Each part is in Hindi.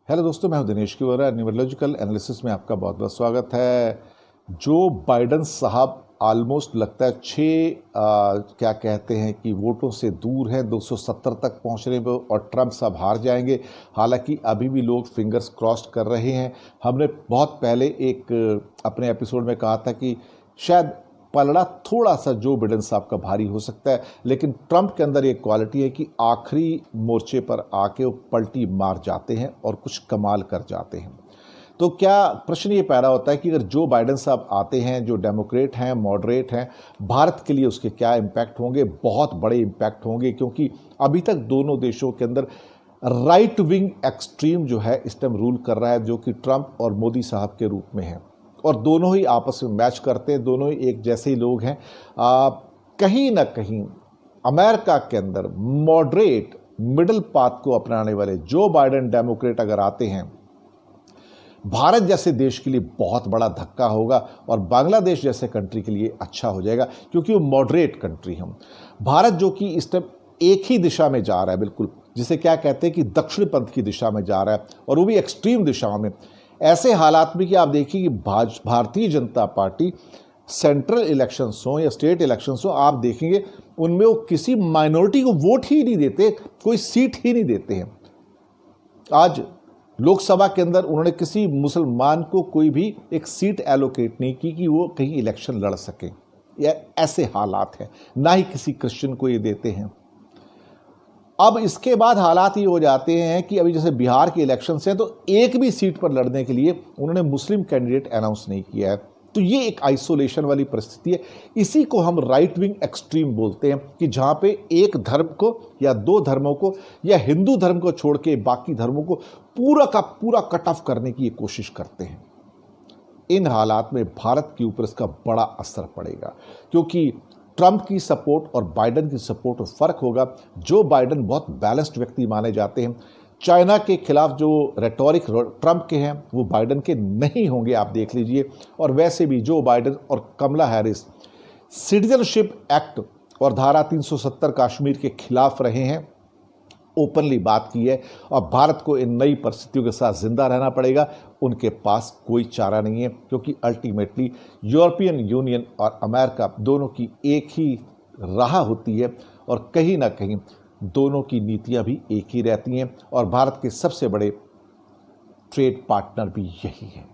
हेलो दोस्तों, मैं हूं दिनेश किवरा। न्यूमरोलॉजिकल एनालिसिस में आपका बहुत बहुत स्वागत है। जो बाइडन साहब ऑलमोस्ट लगता है क्या कहते हैं कि वोटों से दूर हैं, 270 तक पहुंचने में, और ट्रंप साहब हार जाएंगे। हालांकि अभी भी लोग फिंगर्स क्रॉस्ड कर रहे हैं। हमने बहुत पहले एक अपने एपिसोड में कहा था कि शायद पलड़ा थोड़ा सा जो बिडेन साहब का भारी हो सकता है, लेकिन ट्रंप के अंदर एक क्वालिटी है कि आखिरी मोर्चे पर आके वो पलटी मार जाते हैं और कुछ कमाल कर जाते हैं। तो क्या प्रश्न ये पैदा होता है कि अगर जो बाइडेन साहब आते हैं, जो डेमोक्रेट हैं, मॉडरेट हैं, भारत के लिए उसके क्या इम्पैक्ट होंगे? बहुत बड़े इम्पैक्ट होंगे, क्योंकि अभी तक दोनों देशों के अंदर राइट विंग एक्सट्रीम जो है इस टाइम रूल कर रहा है, जो कि ट्रंप और मोदी साहब के रूप में है, और दोनों ही आपस में मैच करते हैं, दोनों ही एक जैसे ही लोग हैं। कहीं ना कहीं अमेरिका के अंदर मॉडरेट मिडिल पाथ को अपनाने वाले जो बाइडेन डेमोक्रेट अगर आते हैं, भारत जैसे देश के लिए बहुत बड़ा धक्का होगा, और बांग्लादेश जैसे कंट्री के लिए अच्छा हो जाएगा, क्योंकि वो मॉडरेट कंट्री हम। भारत जो कि इस टाइम एक ही दिशा में जा रहा है, बिल्कुल जिसे क्या कहते हैं कि दक्षिण पंथ की दिशा में जा रहा है, और वो भी एक्सट्रीम दिशा में। ऐसे हालात में कि आप देखिए कि Bharatiya Janata party central elections हो या स्टेट इलेक्शंस हो, आप देखेंगे उनमें वो किसी माइनॉरिटी को वोट ही नहीं देते, कोई सीट ही नहीं देते हैं। आज लोकसभा के अंदर उन्होंने किसी मुसलमान को कोई भी एक सीट एलोकेट नहीं की कि वो कहीं इलेक्शन लड़ सके, या ऐसे हालात हैं। ना ही किसी क्रिश्चियन को ये देते हैं। अब इसके बाद हालात ये हो जाते हैं कि अभी जैसे बिहार के इलेक्शन हैं, तो एक भी सीट पर लड़ने के लिए उन्होंने मुस्लिम कैंडिडेट अनाउंस नहीं किया है। तो ये एक आइसोलेशन वाली परिस्थिति है। इसी को हम राइट विंग एक्सट्रीम बोलते हैं, कि जहां पे एक धर्म को या दो धर्मों को या हिंदू धर्म को छोड़ के बाकी धर्मों को पूरा का पूरा कट ऑफ करने की कोशिश करते हैं। इन हालात में भारत के ऊपर इसका बड़ा असर पड़ेगा, क्योंकि ट्रंप की सपोर्ट और बाइडेन की सपोर्ट में फर्क होगा। जो बाइडेन बहुत बैलेंस्ड व्यक्ति माने जाते हैं, चाइना के खिलाफ जो रेटोरिक ट्रंप के हैं वो बाइडेन के नहीं होंगे, आप देख लीजिए। और वैसे भी जो बाइडेन और कमला हैरिस सिटीजनशिप एक्ट और धारा 370 कश्मीर के खिलाफ रहे हैं, ओपनली बात की है, और भारत को इन नई परिस्थितियों के साथ जिंदा रहना पड़ेगा। उनके पास कोई चारा नहीं है, क्योंकि अल्टीमेटली यूरोपियन यूनियन और अमेरिका दोनों की एक ही राह होती है, और कहीं ना कहीं दोनों की नीतियां भी एक ही रहती हैं, और भारत के सबसे बड़े ट्रेड पार्टनर भी यही है।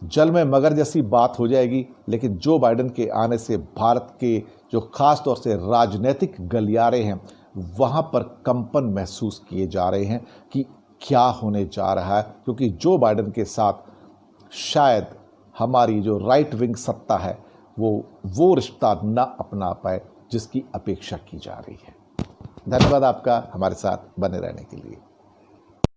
जल में मगर जैसी बात हो जाएगी, लेकिन जो बाइडेन के आने से भारत के जो खास तौर से राजनीतिक गलियारे हैं, वहाँ पर कंपन महसूस किए जा रहे हैं कि क्या होने जा रहा है, क्योंकि जो बाइडेन के साथ शायद हमारी जो राइट विंग सत्ता है वो रिश्ता ना अपना पाए जिसकी अपेक्षा की जा रही है। धन्यवाद आपका हमारे साथ बने रहने के लिए।